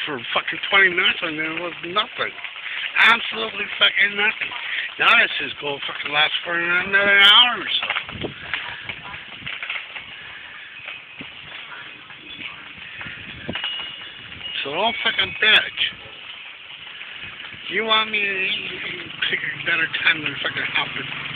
for fucking 20 minutes and there was nothing. Absolutely fucking nothing. Now this is going to fucking last for another hour or so. So don't fucking bitch. You want me to take a better time than fucking hopping